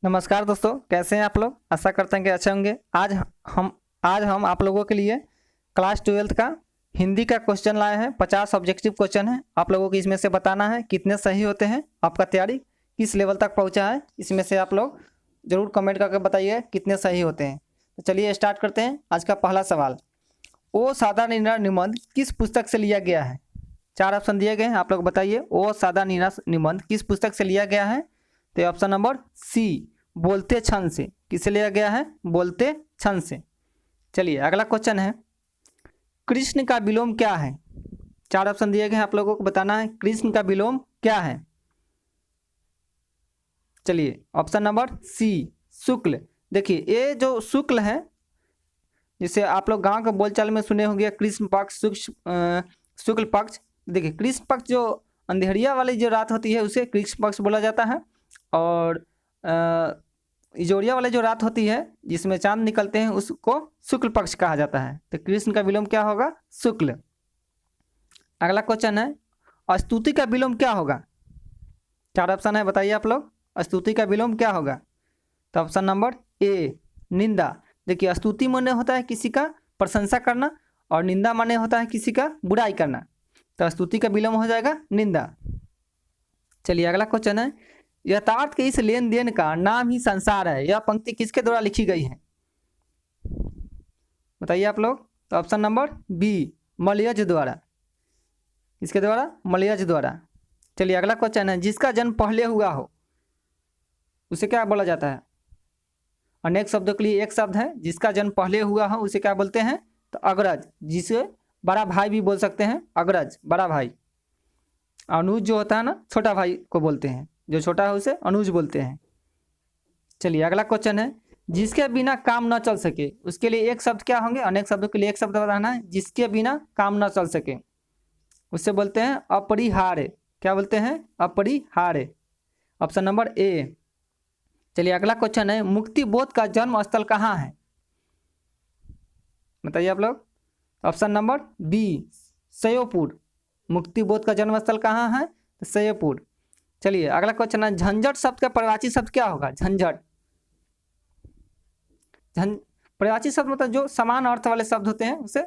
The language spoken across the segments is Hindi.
नमस्कार दोस्तों, कैसे हैं आप लोग। आशा करते हैं कि अच्छे होंगे। आज हम आप लोगों के लिए क्लास 12th का हिंदी का क्वेश्चन लाए हैं। 50 ऑब्जेक्टिव क्वेश्चन है। आप लोगों को इसमें से बताना है कितने सही होते हैं, आपका तैयारी किस लेवल तक पहुंचा है। इसमें से आप लोग ज़रूर कमेंट करके बताइए कितने सही होते हैं। तो चलिए स्टार्ट करते हैं। आज का पहला सवाल, ओ सादा नीरा निबंध किस पुस्तक से लिया गया है। 4 ऑप्शन दिए गए हैं, आप लोग बताइए ओ सादा नीरा निबंध किस पुस्तक से लिया गया है। तो ऑप्शन नंबर सी, बोलते क्षण से। किससे लिया गया है? बोलते क्षण से। चलिए अगला क्वेश्चन है, कृष्ण का विलोम क्या है। 4 ऑप्शन दिए गए हैं, आप लोगों को बताना है कृष्ण का विलोम क्या है। चलिए ऑप्शन नंबर सी, शुक्ल। देखिए ये जो शुक्ल है, जिसे आप लोग गांव के बोलचाल में सुने होंगे कृष्ण पक्ष, शुक्ल पक्ष। देखिए कृष्ण पक्ष जो अंधेरिया वाली जो रात होती है उसे कृष्ण पक्ष बोला जाता है, और इजोरिया वाले जो रात होती है जिसमें चांद निकलते हैं उसको शुक्ल पक्ष कहा जाता है। तो कृष्ण का विलोम क्या होगा? शुक्ल। अगला क्वेश्चन है, स्तुति का विलोम क्या होगा। 4 ऑप्शन है, बताइए आप लोग स्तुति का विलोम क्या होगा। तो ऑप्शन नंबर ए, निंदा। देखिए स्तुति माने होता है किसी का प्रशंसा करना, और निंदा माने होता है किसी का बुराई करना। तो स्तुति का विलोम हो जाएगा निंदा। चलिए अगला क्वेश्चन है, यथार्थ के इस लेन देन का नाम ही संसार है। यह पंक्ति किसके द्वारा लिखी गई है, बताइए आप लोग। तो ऑप्शन नंबर बी, मलयज द्वारा। किसके द्वारा? मलयज द्वारा। चलिए अगला क्वेश्चन है, जिसका जन्म पहले हुआ हो उसे क्या बोला जाता है। अनेक शब्दों के लिए एक शब्द है, जिसका जन्म पहले हुआ हो उसे क्या बोलते हैं? तो अग्रज, जिसे बड़ा भाई भी बोल सकते हैं। अग्रज, बड़ा भाई। अनुज जो होता है ना, छोटा भाई को बोलते हैं, जो छोटा है उसे अनुज बोलते हैं। चलिए अगला क्वेश्चन है, जिसके बिना काम न चल सके उसके लिए एक शब्द क्या होंगे। अनेक शब्दों के लिए एक शब्द बताना है। जिसके बिना काम न चल सके उससे बोलते हैं अपरिहार्य। क्या बोलते हैं? अपरिहार्य। Option number A. चलिए अगला क्वेश्चन है, मुक्ति बोध का जन्म स्थल कहाँ है, बताइए आप लोग। Option number B, Sayopur. Muktibodh का जन्म स्थल कहाँ है? तो सयोपुर। चलिए अगला क्वेश्चन है, झंझट शब्द का पर्यायवाची शब्द क्या होगा। झंझट, पर्यायवाची शब्द मतलब जो समान अर्थ वाले शब्द होते हैं उसे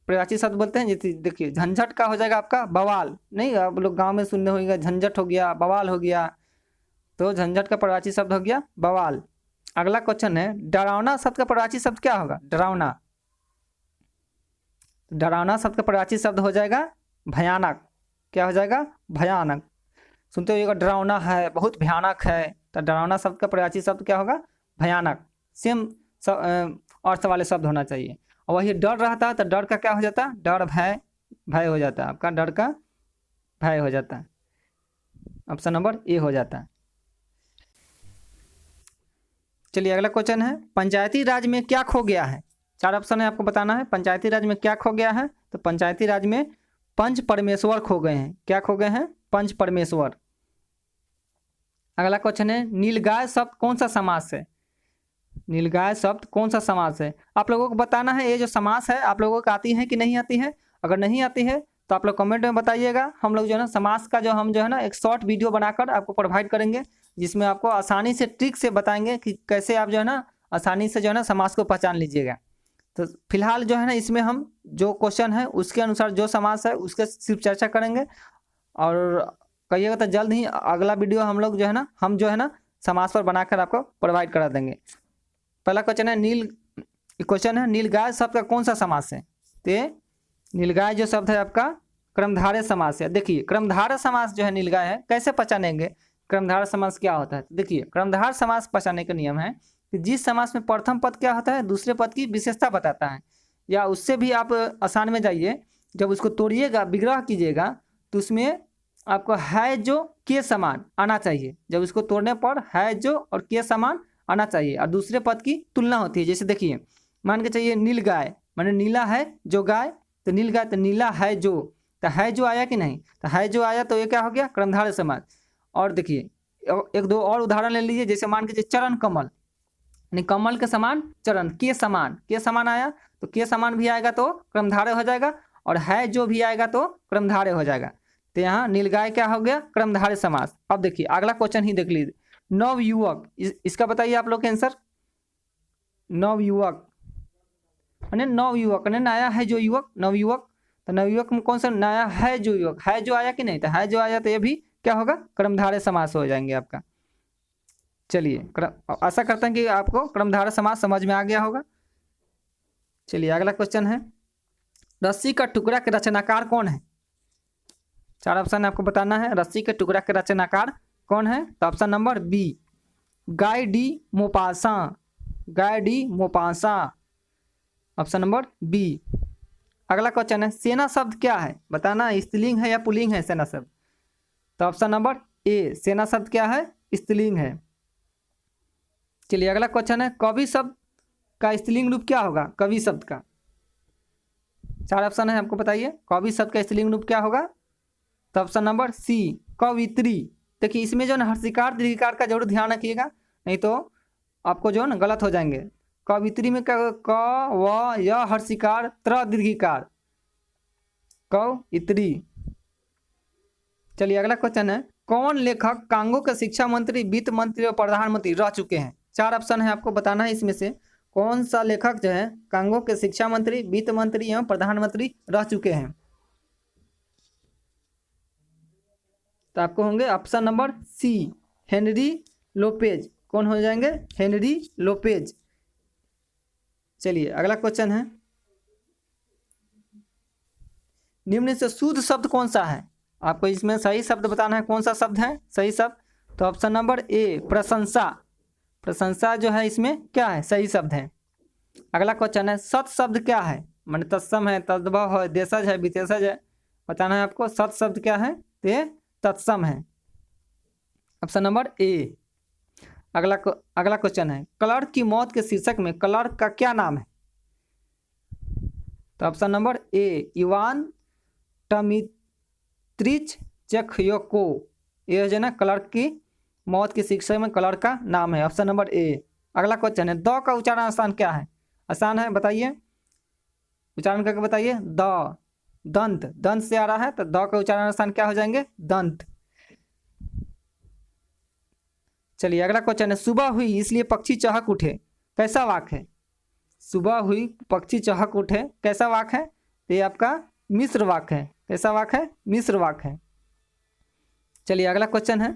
पर्यायवाची शब्द बोलते हैं। जैसे देखिए झंझट का हो जाएगा आपका बवाल। नहीं, आप लोग गांव में सुनने होगा झंझट हो गया, बवाल हो गया। तो झंझट का पर्यायवाची शब्द हो गया बवाल। अगला क्वेश्चन है, डरावना शब्द का पर्यायवाची शब्द क्या होगा। डरावना, डरावना शब्द का पर्यायवाची शब्द हो जाएगा भयानक। क्या हो जाएगा? भयानक। सुनते होइएगा डरावना है, बहुत भयानक है। तो डरावना शब्द का पर्यायवाची शब्द क्या होगा? भयानक। सेम अर्थ वाले शब्द होना चाहिए। और वही डर रहता है तो डर का क्या हो जाता है? डर, भय, भय हो जाता है आपका, डर का भय हो जाता है। ऑप्शन नंबर ए हो जाता है। चलिए अगला क्वेश्चन है, पंचायती राज में क्या खो गया है। 4 ऑप्शन है, आपको बताना है पंचायती राज में क्या खो गया है। तो पंचायती राज में पंच परमेश्वर खो गए हैं। क्या खो गए हैं? पंच परमेश्वर। अगला क्वेश्चन है, नीलगाय शब्द कौन सा समास है। नीलगाय शब्द कौन सा समास है, आप लोगों को बताना है। ये जो समास है आप लोगों को आती है कि नहीं आती है। अगर नहीं आती है तो आप लोग कमेंट में बताइएगा। हम लोग जो है ना समास का हम जो है ना एक शॉर्ट वीडियो बनाकर आपको प्रोवाइड करेंगे, जिसमें आपको आसानी से ट्रिक से बताएंगे कि कैसे आप जो है ना आसानी से जो है ना समास को पहचान लीजिएगा। तो फिलहाल जो है ना इसमें हम जो क्वेश्चन है उसके अनुसार जो समास है उसके सिर्फ चर्चा करेंगे, और कहिएगा तो जल्द ही अगला वीडियो हम लोग जो है ना हम जो है ना समास पर बनाकर आपको प्रोवाइड करा देंगे। पहला क्वेश्चन है, नीलगाय शब्द का कौन सा समास है। तो नीलगाय जो शब्द है आपका क्रमधारय समास है। देखिए क्रमधारय समास जो है नीलगाय है, कैसे पहचानेंगे क्रमधारय समास क्या होता है। देखिए क्रमधारय समास पहचानने का नियम है कि जिस समास में प्रथम पद क्या होता है दूसरे पद की विशेषता बताता है, या उससे भी आप आसान में जाइए, जब उसको तोड़िएगा विग्रह कीजिएगा तो उसमें आपको है जो के समान आना चाहिए। जब उसको तोड़ने पर है जो और के समान आना चाहिए, और दूसरे पद की तुलना होती है। जैसे देखिए मान के चाहिए नील गाय, माने नीला है जो गाय, तो नील गाय, तो नीला है जो, तो है जो आया कि नहीं, तो है जो आया तो ये क्या हो गया? क्रमधारय समास। और देखिए एक दो और उदाहरण ले लीजिए। जैसे मान के चरण कमल, यानी कमल के समान चरण, के समान आया तो के समान भी आएगा तो क्रमधारय हो जाएगा, और है जो भी आएगा तो क्रमधारय हो जाएगा। तो यहाँ नीलगाय क्या हो गया? क्रमधारय समास। अब देखिए अगला क्वेश्चन ही देख लीजिए, नवयुवक, इसका बताइए आप लोग के आंसर। नवयुवक यानी नवयुवक यानी नया है जो युवक, नवयुवक। तो नवयुवक में कौन सा नया है जो युवक, है जो आया कि नहीं, तो है जो आया तो ये भी क्या होगा, कर्मधारय समास हो जाएंगे आपका। चलिए आशा करते हैं कि आपको कर्मधारय समास समझ में आ गया होगा। चलिए अगला क्वेश्चन है, रस्सी का टुकड़ा के रचनाकार कौन है? 4 ऑप्शन आपको बताना है, रस्सी के टुकड़ा के रचनाकार कौन है? तो option number B, Guy de Maupassant, Guy de Maupassant, option number B. अगला क्वेश्चन है, सेना शब्द क्या है? बताना स्त्रीलिंग है या पुल्लिंग है सेना शब्द? तो ऑप्शन नंबर ए, सेना शब्द क्या है? स्त्रीलिंग है। चलिए अगला क्वेश्चन है, कवि शब्द का स्त्रीलिंग रूप क्या होगा? कवि शब्द का 4 ऑप्शन है, आपको बताइए कवि शब्द का स्त्रीलिंग रूप क्या होगा? तो ऑप्शन नंबर सी, कवित्री। देखिए इसमें जो है हर्षिकार दीर्घिकार का जरूर ध्यान रखिएगा, नहीं तो आपको जो है ना गलत हो जाएंगे। कवित्री में क व य हर्षिकार त्र दीर्घिकार, कवित्री। चलिए अगला क्वेश्चन है, कौन लेखक कांगो के शिक्षा मंत्री, वित्त मंत्री और प्रधानमंत्री रह चुके हैं? 4 ऑप्शन है, आपको बताना है इसमें से कौन सा लेखक जो है कांगो के शिक्षा मंत्री, वित्त मंत्री एवं प्रधानमंत्री रह चुके हैं? तो आपको होंगे option number C, Henry Lopez. कौन हो जाएंगे? Henry Lopez. चलिए अगला क्वेश्चन है, निम्न से शुद्ध शब्द कौन सा है? आपको इसमें सही शब्द बताना है, कौन सा शब्द है सही शब्द? तो ऑप्शन नंबर ए, प्रशंसा। प्रशंसा जो है इसमें क्या है? सही शब्द है। अगला क्वेश्चन है, सत शब्द क्या है? मान तत्सम है, तद्भव है, देशज है, विशेषज है, बताना है आपको सत शब्द क्या है? तो ये तत्सम है, ऑप्शन नंबर ए। अगला क्वेश्चन है, क्लर्क की मौत के शीर्षक में क्लर्क का क्या नाम है? तो ऑप्शन नंबर ए, इवान टमित्रिच चेख्योको। ये जो है ना क्लर्क की मौत के शीर्षक में क्लर्क का नाम है, ऑप्शन नंबर ए। अगला क्वेश्चन है, द का उच्चारण आसान क्या है? आसान है, बताइए उच्चारण करके बताइए। द, दंत, दंत से आ रहा है तो द का उच्चारण आसान क्या हो जाएंगे? दंत। चलिए अगला क्वेश्चन है, सुबह हुई इसलिए पक्षी चहक उठे, कैसा वाक्य है? सुबह हुई पक्षी चहक उठे, कैसा वाक्य है? तो ये आपका मिश्र वाक्य है। कैसा वाक्य है? मिश्र वाक्य है। चलिए अगला क्वेश्चन है,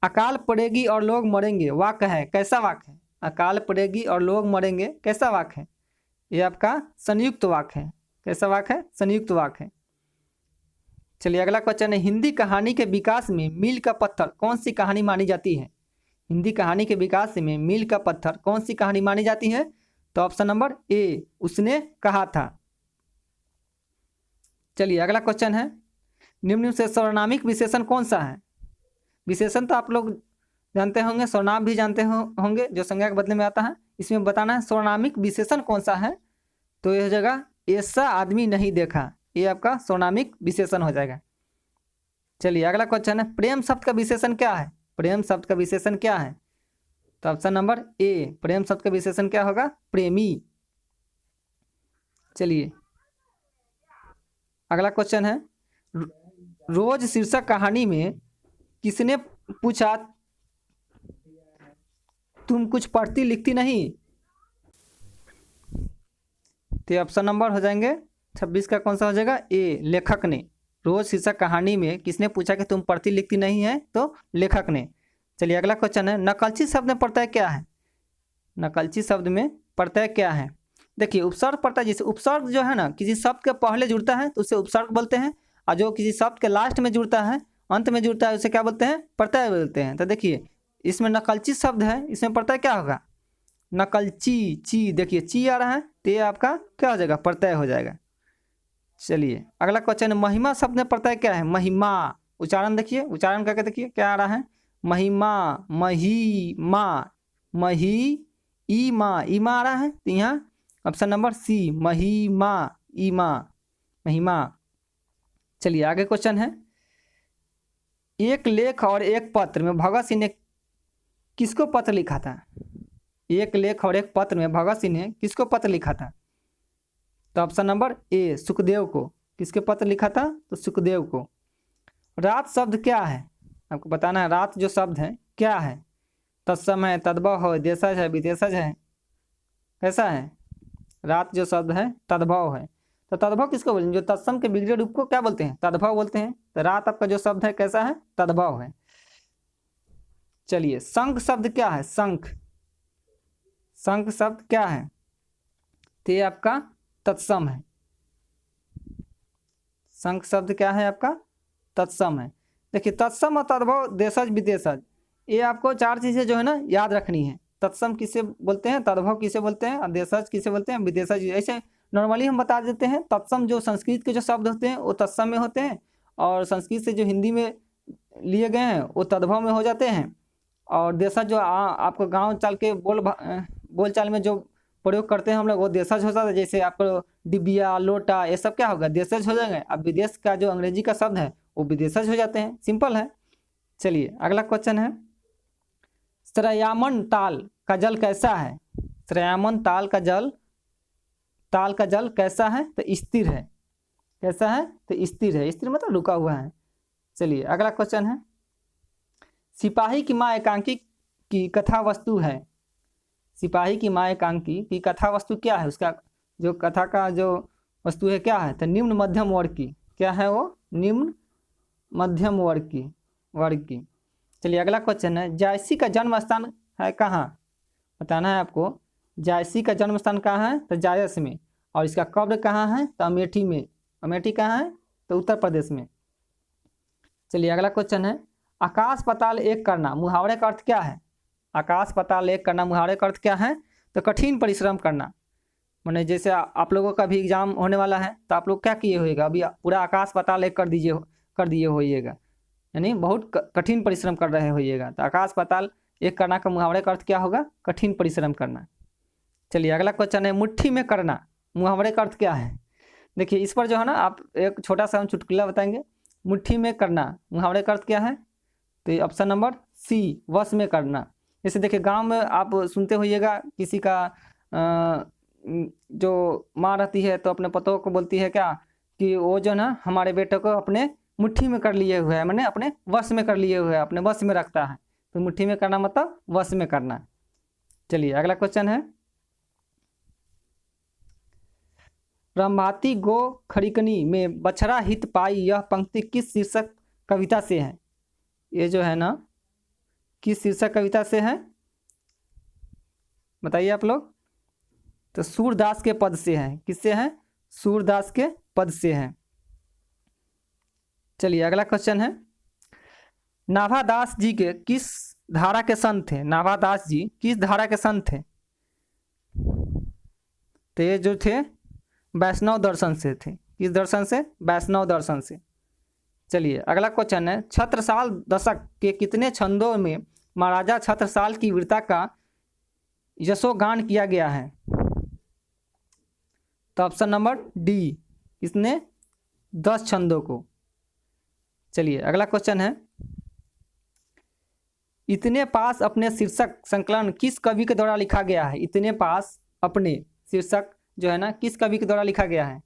अकाल पड़ेगी और लोग मरेंगे, वाक्य है, कैसा वाक्य है? अकाल पड़ेगी और लोग मरेंगे, कैसा वाक्य है? ये आपका संयुक्त वाक्य है। कैसा वाक्य है? संयुक्त वाक्य है। चलिए अगला क्वेश्चन है, हिंदी कहानी के विकास में मील का पत्थर कौन सी कहानी मानी जाती है? हिंदी कहानी के विकास में मील का पत्थर कौन सी कहानी मानी जाती है? तो ऑप्शन नंबर ए, उसने कहा था। चलिए अगला क्वेश्चन है, निम्न से सर्वनामिक विशेषण कौन सा है? विशेषण तो आप लोग जानते होंगे, सर्वनाम भी जानते होंगे जो संज्ञा के बदले में आता है। इसमें बताना है सर्वनामिक विशेषण कौन सा है? तो यह जगह ऐसा आदमी नहीं देखा, ये आपका सर्वनामिक विशेषण हो जाएगा। चलिए अगला क्वेश्चन है, प्रेम शब्द का विशेषण क्या है? प्रेम शब्द का विशेषण क्या है? तो ऑप्शन नंबर ए, प्रेम शब्द का विशेषण क्या होगा? प्रेमी। चलिए अगला क्वेश्चन है, रोज शीर्षक कहानी में किसने पूछा तुम कुछ पढ़ती लिखती नहीं? तो ऑप्शन नंबर हो जाएंगे 26 का कौन सा हो जाएगा? ए, लेखक ने। रोज शीर्षक कहानी में किसने पूछा कि तुम पढ़ती लिखती नहीं है? तो लेखक ने। चलिए अगला क्वेश्चन है, नकलची शब्द में प्रत्यय क्या है? नकलची शब्द में प्रत्यय क्या है? देखिए उपसर्ग प्रत्यय, जैसे उपसर्ग जो है ना किसी शब्द के पहले जुड़ता है तो उसे उपसर्ग बोलते हैं, और जो किसी शब्द के लास्ट में जुड़ता है, अंत में जुड़ता है, उसे क्या बोलते हैं? प्रत्यय बोलते हैं। तो देखिए इसमें नकलची शब्द है, इसमें प्रत्यय क्या होगा? नकलची, ची, देखिए ची आ रहा है तो ये आपका क्या हो जाएगा? प्रत्यय हो जाएगा। चलिए अगला क्वेश्चन है, महिमा शब्द में प्रत्यय क्या है? महिमा। उच्चारण देखिए, उच्चारण करके देखिए क्या आ रहा है? महिमा, मही माँ, मही ई माँ, ई माँ आ रहा है तो यहाँ ऑप्शन नंबर सी, महिमा, ई माँ, महिमा। चलिए आगे क्वेश्चन है, एक लेख और एक पत्र में भगत सिंह ने किसको पत्र लिखा था? एक लेख और एक पत्र में भगत सिंह ने किसको पत्र लिखा था? तो ऑप्शन नंबर ए, सुखदेव को। किसके पत्र लिखा था? तो सुखदेव को। रात शब्द क्या है? आपको बताना है, रात जो शब्द है क्या है? तत्सम है, तद्भव है, देशज है, विदेशज है, कैसा है? रात जो शब्द है तद्भव है। तो तद्भव किसको बोलेंगे? जो तत्सम के बिगड़े रूप को क्या बोलते हैं? तद्भव बोलते हैं। तो रात आपका जो शब्द है कैसा है? तद्भव है। चलिए, शंख शब्द क्या है? शंख, शंख शब्द क्या है? तो ये आपका तत्सम है। शंख शब्द क्या है आपका? तत्सम है। देखिए, तत्सम और तद्भव, देशज, विदेशज, ये आपको चार चीजें जो है ना याद रखनी है। तत्सम किसे बोलते हैं, तद्भव किसे बोलते हैं, और देशज किसे बोलते हैं, विदेशज। ऐसे नॉर्मली हम बता देते हैं। तत्सम जो संस्कृत के जो शब्द होते हैं वो तत्सम में होते हैं, और संस्कृत से जो हिंदी में लिए गए हैं वो तद्भव में हो जाते हैं। और देशज जो आपको गांव चाल के बोलचाल में जो प्रयोग करते हैं हम लोग, वो देशज हो जाता है। जैसे आपको डिबिया, लोटा, ये सब क्या होगा? देशज हो जाएंगे। अब विदेश का जो अंग्रेजी का शब्द है वो विदेशज हो जाते हैं। सिंपल है। चलिए, अगला क्वेश्चन है, श्रयामन ताल का जल कैसा है? श्रयामन ताल का जल कैसा है? तो स्थिर है। कैसा है? तो स्थिर है। स्थिर मतलब रुका हुआ है। चलिए, अगला क्वेश्चन है, सिपाही की माँ एकांकी की कथा वस्तु है। सिपाही की माँ एकांकी की कथा वस्तु क्या है? उसका जो कथा का जो वस्तु है क्या है? तो निम्न मध्यम वर्ग की। क्या है वो? निम्न मध्यम वर्ग की। चलिए, अगला क्वेश्चन है, जायसी का जन्म स्थान है कहाँ? बताना है आपको। जायसी का जन्म स्थान कहाँ है? तो जायस में। और इसका कब्र कहाँ है? तो अमेठी में। अमेठी कहाँ है? तो उत्तर प्रदेश में। चलिए, अगला क्वेश्चन है, आकाश पाताल एक करना मुहावरे का अर्थ क्या है? आकाश पाताल एक करना मुहावरे का अर्थ क्या है? तो कठिन परिश्रम करना। माने जैसे आप लोगों का भी एग्जाम होने वाला है, तो आप लोग क्या किए होइएगा? अभी पूरा आकाश पाताल एक कर दिए होइएगा, यानी बहुत कठिन परिश्रम कर रहे होइएगा। तो आकाश पाताल एक करना का मुहावरे का अर्थ क्या होगा? कठिन परिश्रम करना। चलिए, अगला क्वेश्चन है, मुट्ठी में करना मुहावरे का अर्थ क्या है? देखिए, इस पर जो है ना आप एक छोटा सा हम चुटकुला बताएंगे। मुट्ठी में करना मुहावरे का अर्थ क्या है? तो ऑप्शन नंबर सी, वश में करना। जैसे देखिए, गांव में आप सुनते होइएगा, किसी का जो माँ रहती है तो अपने पतों को बोलती है क्या, कि वो जो ना हमारे बेटे को अपने मुट्ठी में कर लिए हुए है, मैंने अपने वश में कर लिए हुए है, अपने वश में रखता है। तो मुट्ठी में करना मतलब वश में करना। चलिए, अगला क्वेश्चन है, रंभाती गो खड़िकनी में बछड़ा हित पाई, यह पंक्ति किस शीर्षक कविता से है? ये जो है ना किस शीर्षक कविता से है? बताइए आप लोग। तो सूरदास के पद से है। किससे है? सूरदास के पद से है। चलिए, अगला क्वेश्चन है, नाभादास जी के किस धारा के संत थे? नाभादास जी किस धारा के संत थे? तो ये जो थे वैष्णव दर्शन से थे। किस दर्शन से? वैष्णव दर्शन से। चलिए, अगला क्वेश्चन है, छत्रसाल दशक के कितने छंदों में महाराजा छत्रसाल की वीरता का यशोगान किया गया है? तो ऑप्शन नंबर डी, इसने 10 छंदों को। चलिए, अगला क्वेश्चन है, इतने पास अपने शीर्षक संकलन किस कवि के द्वारा लिखा गया है? इतने पास अपने शीर्षक जो है ना किस कवि के द्वारा लिखा गया है?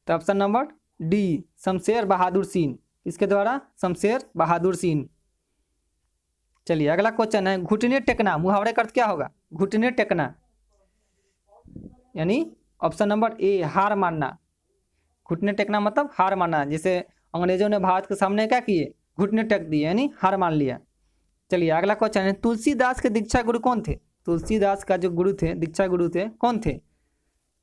तो option number D, Shamsher Bahadur Singh. इसके द्वारा? शमशेर बहादुर सिंह। चलिए, अगला क्वेश्चन है, घुटने टेकना मुहावरे का अर्थ क्या होगा? घुटने टेकना यानी ऑप्शन नंबर ए, हार मानना। घुटने टेकना मतलब हार मानना। जैसे अंग्रेजों ने भारत के सामने क्या किए? घुटने टेक दिए, यानी हार मान लिया। चलिए, अगला क्वेश्चन है, तुलसीदास के दीक्षा गुरु कौन थे? तुलसीदास का जो गुरु थे, दीक्षा गुरु थे, कौन थे?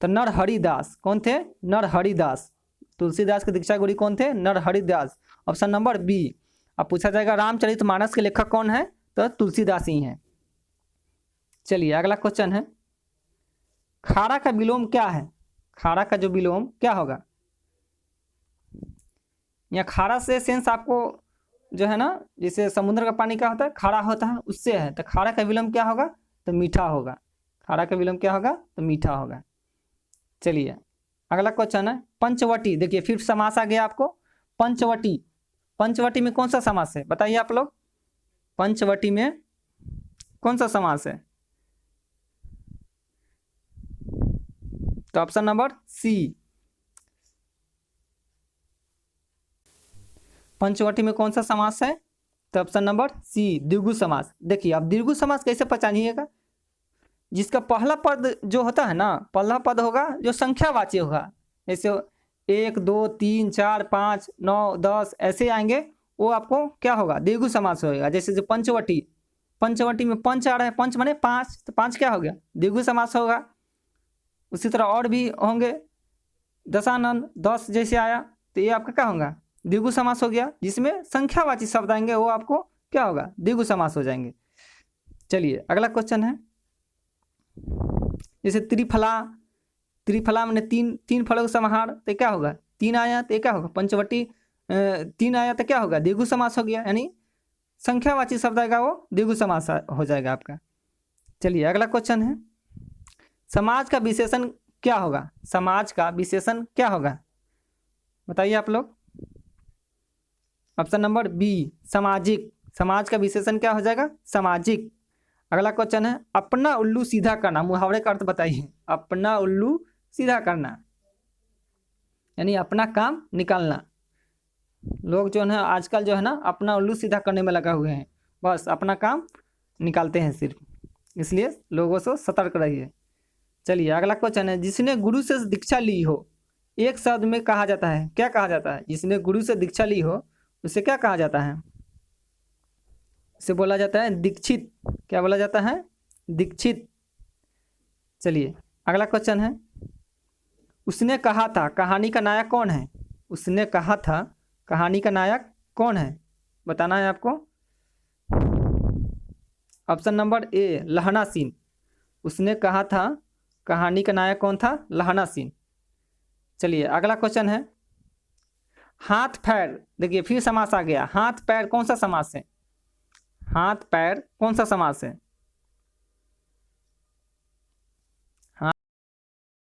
तो नरहरिदास। कौन थे? नरहरिदास। तुलसीदास के दीक्षा गुरु कौन थे? नरहरिदास। Option number B. अब पूछा जाएगा रामचरितमानस के लेखक कौन है? तो तुलसीदास ही हैं। चलिए, अगला क्वेश्चन है, खारा का विलोम क्या है? खारा का जो विलोम क्या होगा? या खारा से सेंस आपको जो है ना, जैसे समुद्र का पानी क्या होता है? खारा होता है, उससे है। तो खारा का विलोम क्या होगा? तो मीठा होगा। खारा का विलोम क्या होगा? तो मीठा होगा। चलिए, अगला क्वेश्चन है, पंचवटी। देखिए, फिर समास आ गया आपको। पंचवटी, पंचवटी में कौन सा समास है? बताइए आप लोग। पंचवटी में कौन सा समास है? तो ऑप्शन नंबर सी, पंचवटी में कौन सा समास है? तो ऑप्शन नंबर सी द्विगु समास। देखिए अब द्विगु समास कैसे पहचानिएगा, जिसका पहला पद जो होता है ना, पहला पद होगा जो संख्यावाची होगा, जैसे 1 2 3 4 5 9 10 ऐसे आएंगे, वो आपको क्या होगा, द्विगु समास होगा। जैसे जो पंचवटी, पंचवटी में पंच आ रहा है, पंच माने 5, तो 5 क्या हो गया, द्विगु समास होगा। उसी तरह और भी होंगे, दशानन 10 जैसे आया, तो ये आपका क्या होगा, द्विगु समास हो गया। जिसमें संख्यावाची शब्द आएंगे वो आपको क्या होगा, द्विगु समास हो जाएंगे। चलिए अगला क्वेश्चन है, जैसे त्रिफला, त्रिफला मैंने तीन फलों का समाहार, तो क्या होगा, 3 आया तो क्या होगा, पंचवटी 3 आया तो क्या होगा, द्विगु समास हो गया, यानी संख्यावाची शब्द आएगा वो द्विगु समास हो जाएगा आपका। चलिए अगला क्वेश्चन है, समाज का विशेषण क्या होगा, समाज का विशेषण क्या होगा, बताइए आप लोग। ऑप्शन नंबर बी सामाजिक, समाज का विशेषण क्या हो जाएगा, सामाजिक। अगला क्वेश्चन है, अपना उल्लू सीधा करना, मुहावरे का अर्थ बताइए। अपना उल्लू सीधा करना यानी अपना काम निकालना। लोग जो है आजकल जो है ना अपना उल्लू सीधा करने में लगा हुए हैं, बस अपना काम निकालते हैं सिर्फ, इसलिए लोगों से सतर्क रहिए। चलिए अगला क्वेश्चन है, जिसने गुरु से दीक्षा ली हो, एक शब्द में कहा जाता है, क्या कहा जाता है, जिसने गुरु से दीक्षा ली हो उसे क्या कहा जाता है, इसे बोला जाता है दीक्षित। क्या बोला जाता है, दीक्षित। चलिए अगला क्वेश्चन है, उसने कहा था कहानी का नायक कौन है, उसने कहा था कहानी का नायक कौन है, बताना है आपको। ऑप्शन नंबर ए लहना सिंह। उसने कहा था कहानी का नायक कौन था, लहना सिंह। चलिए अगला क्वेश्चन है, हाथ पैर, देखिए फिर समास आ गया, हाथ पैर कौन सा समास है, हाथ पैर कौन सा समास है,